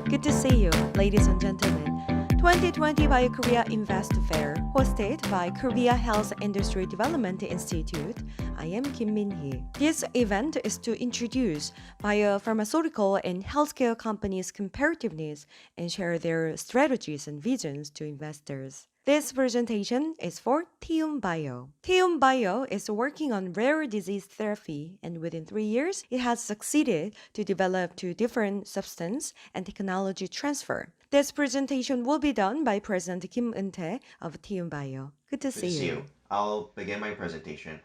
Good to see you, ladies and gentlemen. 2020 Bio Korea Invest Fair, hosted by Korea Health Industry Development Institute. I am Kim Min-hee. This event is to introduce biopharmaceutical and healthcare companies' comparativeness and share their strategies and visions to investors. This presentation is for Tiumbio. Tiumbio is working on rare disease therapy, and within 3 years, it has succeeded to develop two different substance and technology transfer. This presentation will be done by President Kim Eun-tae of Tiumbio. Good to Good to see see you. you. I'll begin my presentation.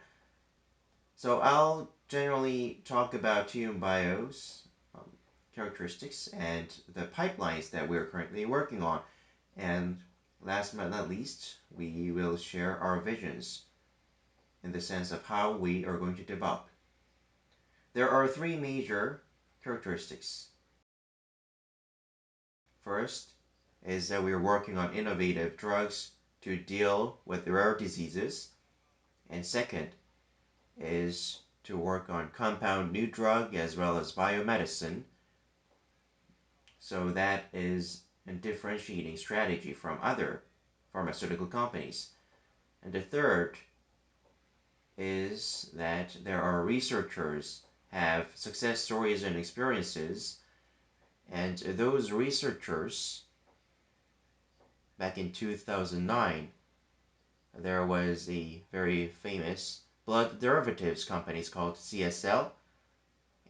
So I'll generally talk about Tiumbio's characteristics and the pipelines that we're currently working on. And last but not least, we will share our visions in the sense of how we are going to develop. There are three major characteristics. First is that we are working on innovative drugs to deal with rare diseases. And second is to work on compound new drug as well as biomedicine. So that is a differentiating strategy from other pharmaceutical companies. And the third is that there are researchers have success stories and experiences, and those researchers back in 2009 there was a very famous blood derivatives company called CSL,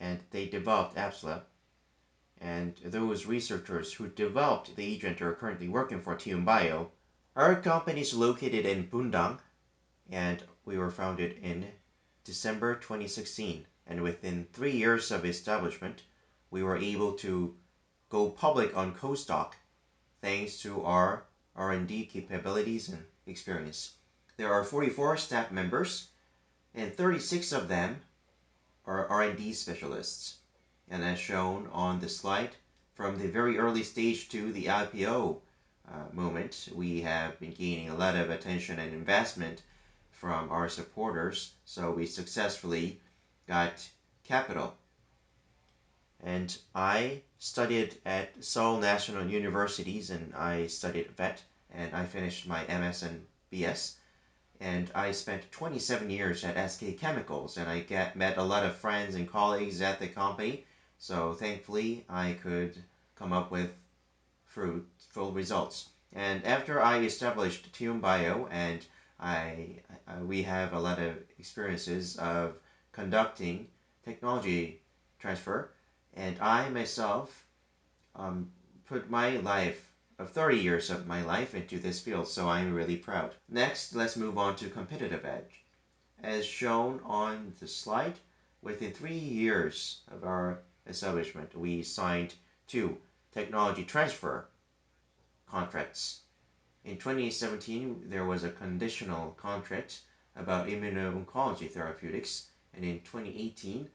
and they developed APSLA. And those researchers who developed the agent are currently working for Tiumbio. Our company is located in Bundang, and we were founded in December 2016. And within 3 years of establishment, we were able to go public on Costock thanks to our R&D capabilities and experience. There are 44 staff members, and 36 of them are R&D specialists. And as shown on the slide, from the very early stage to the IPO moment, we have been gaining a lot of attention and investment from our supporters, so we successfully got capital. And I studied at Seoul National Universities, and I studied vet, and I finished my MS and BS. And I spent 27 years at SK Chemicals, and I met a lot of friends and colleagues at the company. So thankfully, I could come up with fruitful results. And after I established Tiumbio, and we have a lot of experiences of conducting technology transfer, and I myself put my life of 30 years of my life into this field, so I'm really proud. Next, let's move on to competitive edge. As shown on the slide, within 3 years of our establishment, we signed 2 technology transfer contracts. In 2017, there was a conditional contract about immuno-oncology therapeutics, and in 2018,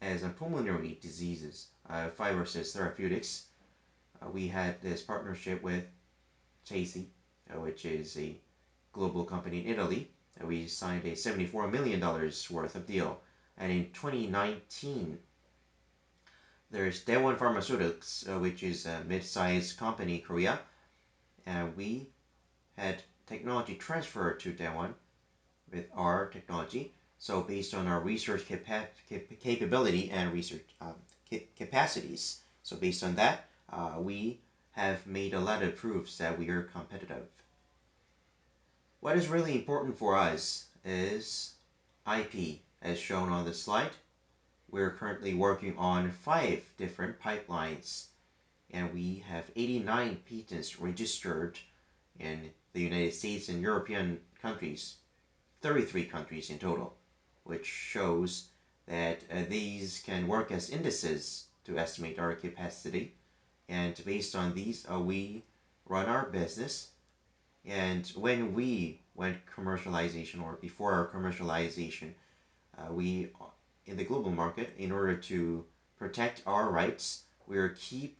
as a pulmonary diseases, fibrosis therapeutics, we had this partnership with Chasey, which is a global company in Italy. We signed a $74 million worth of deal. And in 2019, there's Daewon Pharmaceuticals, which is a mid-sized company in Korea. And we had technology transfer to Daewon with our technology. So based on our research capability and research capacities, so based on that, we have made a lot of proofs that we are competitive. What is really important for us is IP, as shown on the slide. We're currently working on 5 different pipelines, and we have 89 patents registered in the United States and European countries, 33 countries in total, which shows that these can work as indices to estimate our capacity. And based on these, we run our business. And when we went commercialization, or before our commercialization, we in the global market, in order to protect our rights, we keep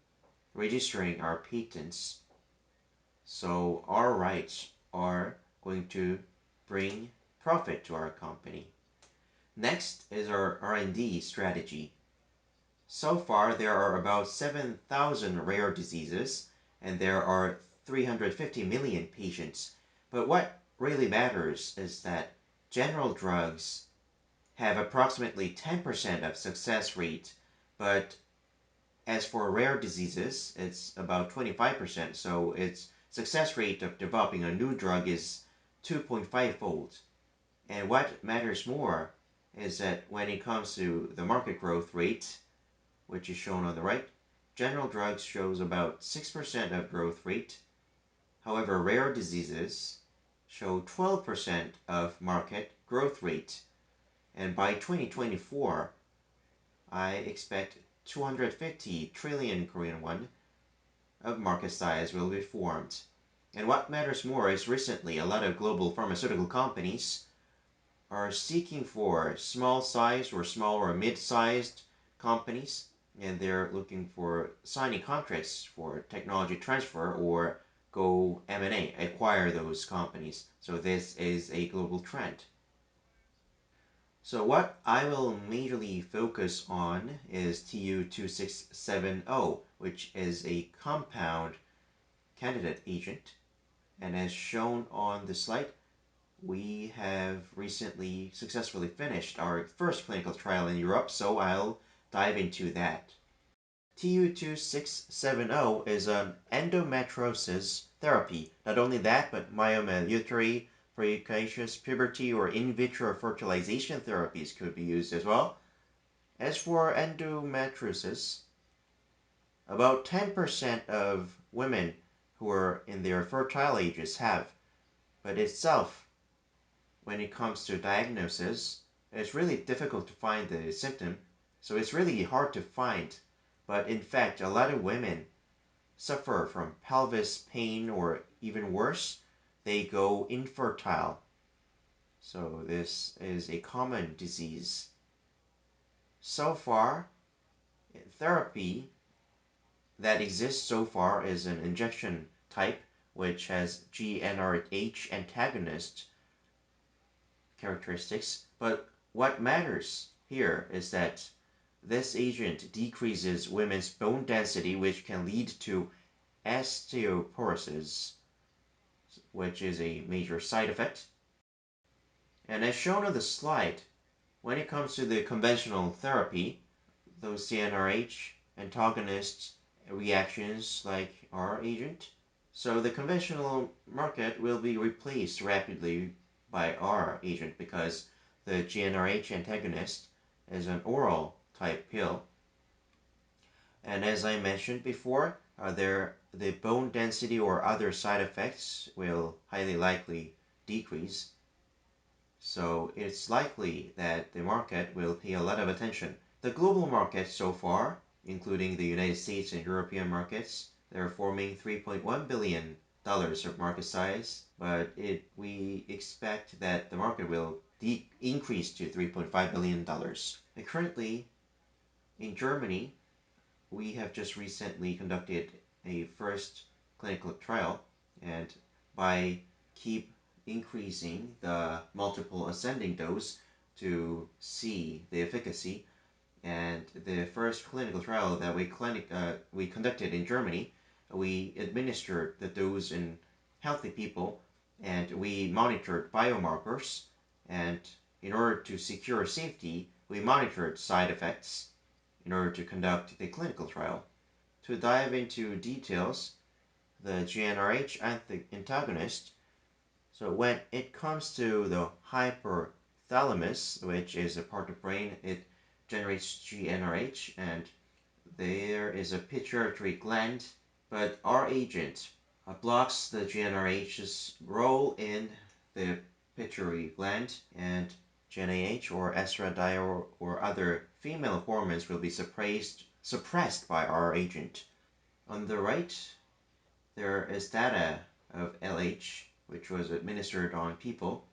registering our patents. So our rights are going to bring profit to our company. Next is our R&D strategy. So far, there are about 7,000 rare diseases, and there are 350 million patients. But what really matters is that general drugs have approximately 10% of success rate, but as for rare diseases, it's about 25%, so its success rate of developing a new drug is 2.5 fold. And what matters more is that when it comes to the market growth rate, which is shown on the right, general drugs shows about 6% of growth rate. However, rare diseases show 12% of market growth rate. And by 2024, I expect 250 trillion Korean won of market size will be formed. And what matters more is recently a lot of global pharmaceutical companies are seeking for small sized or small or mid sized companies, and they're looking for signing contracts for technology transfer or go M&A, acquire those companies. So this is a global trend. So what I will majorly focus on is TU2670, which is a compound candidate agent. And as shown on the slide, we have recently successfully finished our first clinical trial in Europe, so I'll dive into that. TU2670 is an endometriosis therapy. Not only that, but myomelutery, precacious puberty, or in vitro fertilization therapies could be used as well. As for endometriosis, about 10% of women who are in their fertile ages have, but itself, when it comes to diagnosis, it's really difficult to find the symptom, so it's really hard to find. But in fact, a lot of women suffer from pelvis pain, or even worse, they go infertile. So this is a common disease. So far, therapy that exists so far is an injection type, which has GnRH antagonist characteristics. But what matters here is that this agent decreases women's bone density, which can lead to osteoporosis, which is a major side effect. And as shown on the slide, when it comes to the conventional therapy, those CNRH antagonists reactions like our agent, so the conventional market will be replaced rapidly by our agent because the GnRH antagonist is an oral type pill. And as I mentioned before, the bone density or other side effects will highly likely decrease. So it's likely that the market will pay a lot of attention. The global market so far, including the United States and European markets, they're forming $3.1 billion of market size, but we expect that the market will increase to $3.5 billion. And currently, in Germany, we have just recently conducted a first clinical trial, and by keep increasing the multiple ascending dose to see the efficacy, and the first clinical trial that we conducted in Germany, we administered the dose in healthy people, and we monitored biomarkers, and in order to secure safety, we monitored side effects in order to conduct the clinical trial. To dive into details, the GnRH antagonist, so when it comes to the hypothalamus, which is a part of the brain, it generates GnRH, and there is a pituitary gland, but our agent blocks the GnRH's role in the pituitary gland, and GnAH or estradiol or other female hormones will be suppressed by our agent. On the right, there is data of LH, which was administered on people.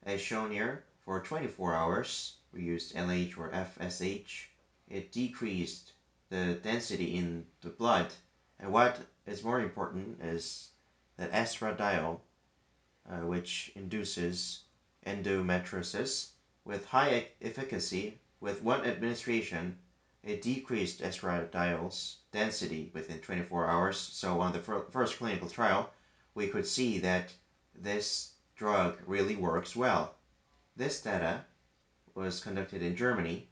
As shown here, for 24 hours, we used LH or FSH. It decreased the density in the blood. And what is more important is that estradiol, which induces endometriosis, with high efficacy, with one administration, it decreased estradiol's density within 24 hours. So on the first clinical trial, we could see that this drug really works well. This data was conducted in Germany.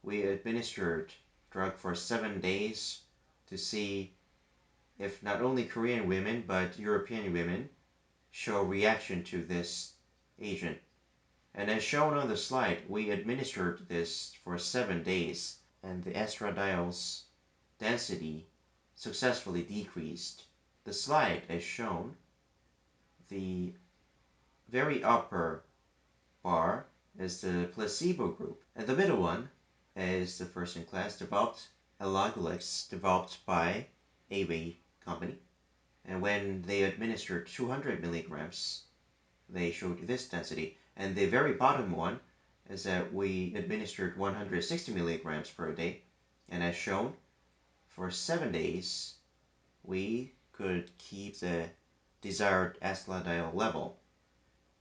We administered drug for 7 days to see if not only Korean women but European women show reaction to this agent. And as shown on the slide, we administered this for 7 days, and the estradiol's density successfully decreased. The slide as shown, the very upper bar is the placebo group, and the middle one is the first-in-class developed Elagolix, developed by a company. And when they administered 200 milligrams, they showed this density. And the very bottom one is that we administered 160 milligrams per day. And as shown, for 7 days, we could keep the desired estradiol level.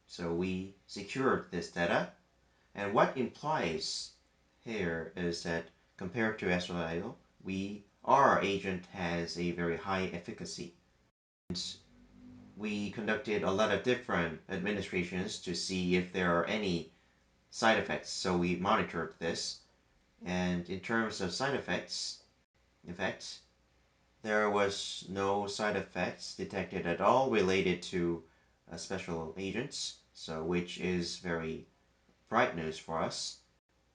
So we secured this data. And what implies here is that compared to estradiol, our agent has a very high efficacy. And we conducted a lot of different administrations to see if there are any side effects. So we monitored this. And in terms of side effects, in fact, there was no side effects detected at all related to special agents, so which is very bright news for us.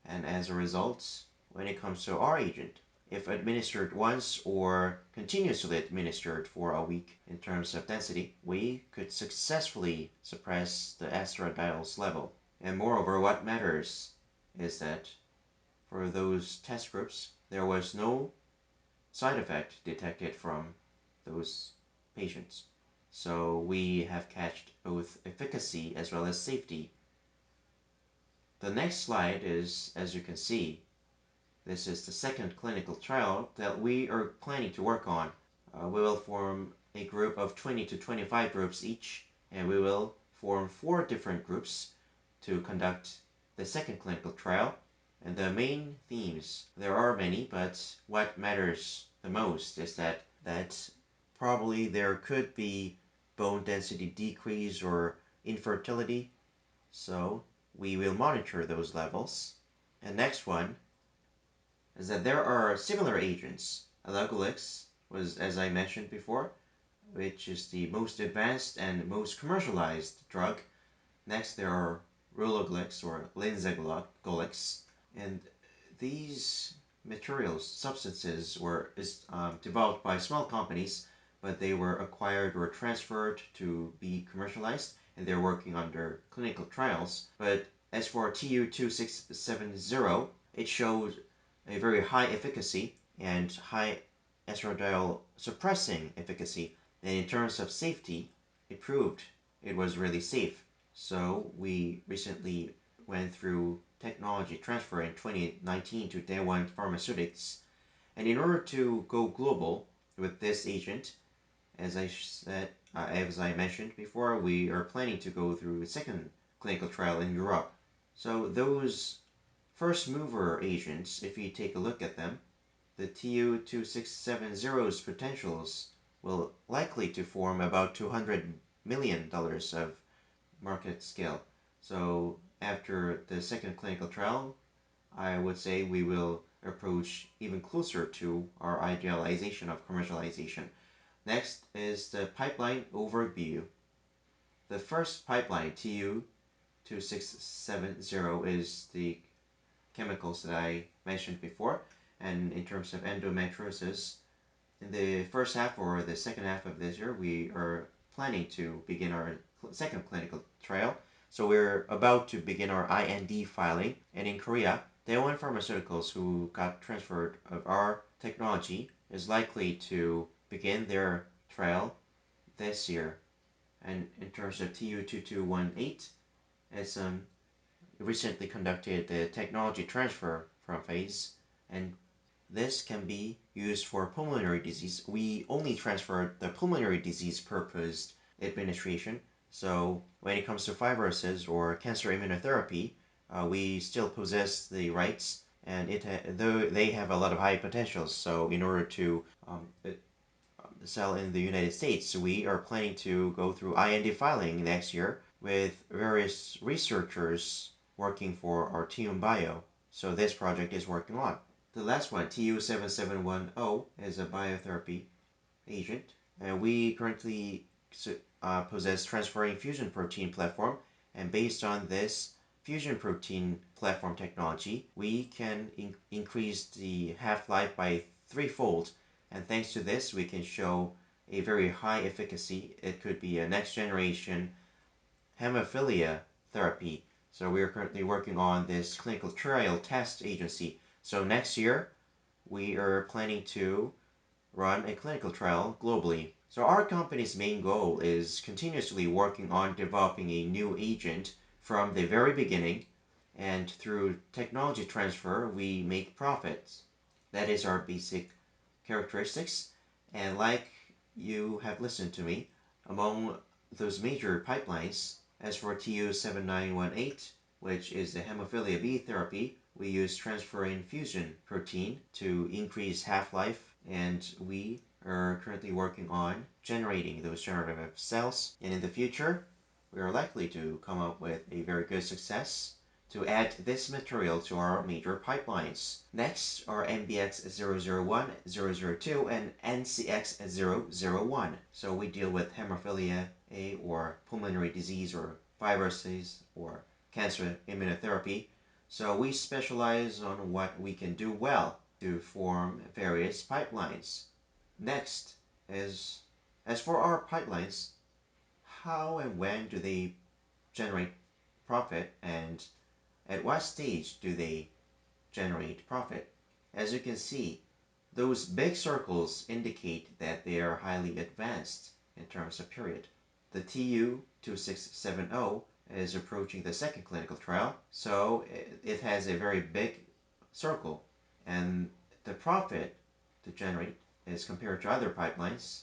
And as a result, when it comes to our agent, if administered once or continuously administered for a week in terms of density, we could successfully suppress the estradiol's level. And moreover, what matters is that for those test groups, there was no side effect detected from those patients. So we have catched both efficacy as well as safety. The next slide is, as you can see, this is the second clinical trial that we are planning to work on. We will form a group of 20 to 25 groups each, and we will form 4 different groups to conduct the second clinical trial. And the main themes, there are many, but what matters the most is that probably there could be bone density decrease or infertility. So we will monitor those levels. And next one is that there are similar agents. Elagolix was, as I mentioned before, which is the most advanced and most commercialized drug. Next, there are Ruloglex or Linzagolix, and these materials, substances, were developed by small companies, but they were acquired or transferred to be commercialized, and they're working under clinical trials. But as for TU2670, it showed a very high efficacy and high estradiol suppressing efficacy. And in terms of safety, it proved it was really safe. So we recently went through technology transfer in 2019 to Day One Pharmaceutics. And in order to go global with this agent, as I mentioned before, we are planning to go through a second clinical trial in Europe. So those first mover agents, if you take a look at them, the TU2670's potentials will likely to form about $200 million of market scale. So after the second clinical trial, I would say we will approach even closer to our idealization of commercialization. Next is the pipeline overview. The first pipeline, TU2670, is the chemicals that I mentioned before. And in terms of endometriosis, in the first half or the second half of this year, we are planning to begin our second clinical trial. So we're about to begin our IND filing. And in Korea, Daewon Pharmaceuticals, who got transferred of our technology, is likely to begin their trial this year. And in terms of TU2218, it's recently conducted the technology transfer from phase, and this can be used for pulmonary disease. We only transferred the pulmonary disease purposed administration. So when it comes to fibrosis or cancer immunotherapy, we still possess the rights and though they have a lot of high potentials. So in order to sell in the United States, we are planning to go through IND filing next year with various researchers working for our Tiumbio. So this project is working on. The last one, TU7710, is a biotherapy agent. And we currently possess transferring fusion protein platform, and based on this fusion protein platform technology, we can increase the half-life by threefold. And thanks to this, we can show a very high efficacy. It could be a next generation hemophilia therapy. So we are currently working on this clinical trial test agency. So next year, we are planning to run a clinical trial globally. So our company's main goal is continuously working on developing a new agent from the very beginning, and through technology transfer, we make profits. That is our basic characteristics. And like you have listened to me, among those major pipelines, as for TU7918, which is the hemophilia B therapy, we use transferrin fusion protein to increase half-life, and we are currently working on generating those generative cells. And in the future, we are likely to come up with a very good success to add this material to our major pipelines. Next are MBX001, 002, and NCX001. So we deal with hemophilia A, or pulmonary disease, or viruses, or cancer immunotherapy. So we specialize on what we can do well to form various pipelines. Next is, as for our pipelines, how and when do they generate profit, and at what stage do they generate profit? As you can see, those big circles indicate that they are highly advanced in terms of period. The TU2670 is approaching the second clinical trial, so it has a very big circle, and the profit to generate, as compared to other pipelines,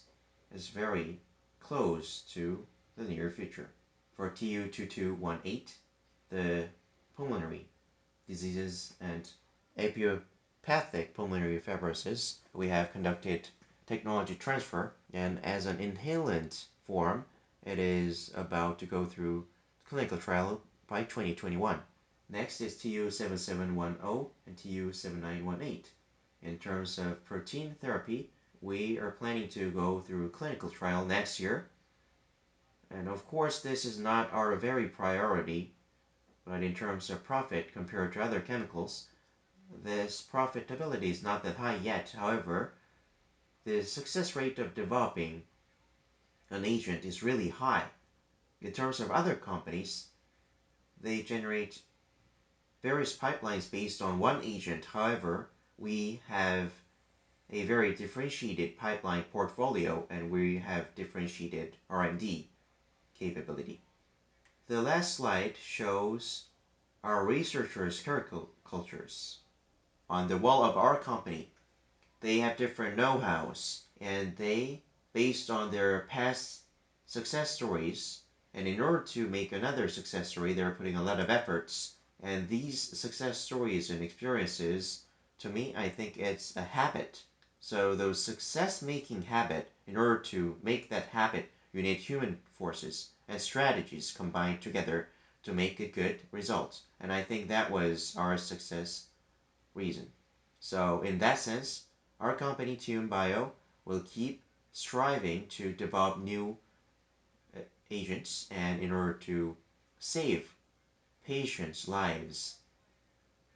is very close to the near future. For TU2218, the pulmonary diseases and idiopathic pulmonary fibrosis, we have conducted technology transfer, and as an inhalant form, it is about to go through clinical trial by 2021. Next is TU7710 and TU7918. In terms of protein therapy, we are planning to go through clinical trial next year. And of course, this is not our very priority, but in terms of profit compared to other chemicals, this profitability is not that high yet. However, the success rate of developing an agent is really high. In terms of other companies, they generate various pipelines based on one agent. However, we have a very differentiated pipeline portfolio, and we have differentiated R&D capability. The last slide shows our researchers' cultures. On the wall of our company, they have different know-hows, and they, based on their past success stories, and in order to make another success story, they're putting a lot of efforts. And these success stories and experiences, to me, I think it's a habit. So those success-making habit, in order to make that habit, you need human forces and strategies combined together to make a good result. And I think that was our success reason. So in that sense, our company Tiumbio will keep striving to develop new agents, and in order to save patients' lives.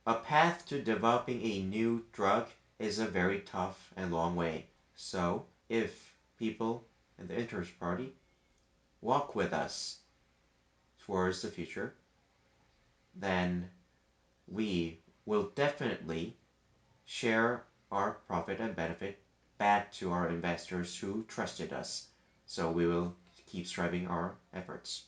A path to developing a new drug is a very tough and long way. So if people in the interest party walk with us towards the future, then we will definitely share our profit and benefit back to our investors who trusted us. So we will keep striving our efforts.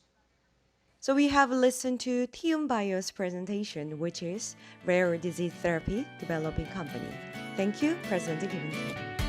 So we have listened to Tiumbio's presentation, which is Rare Disease Therapy Developing Company. Thank you, President Kim.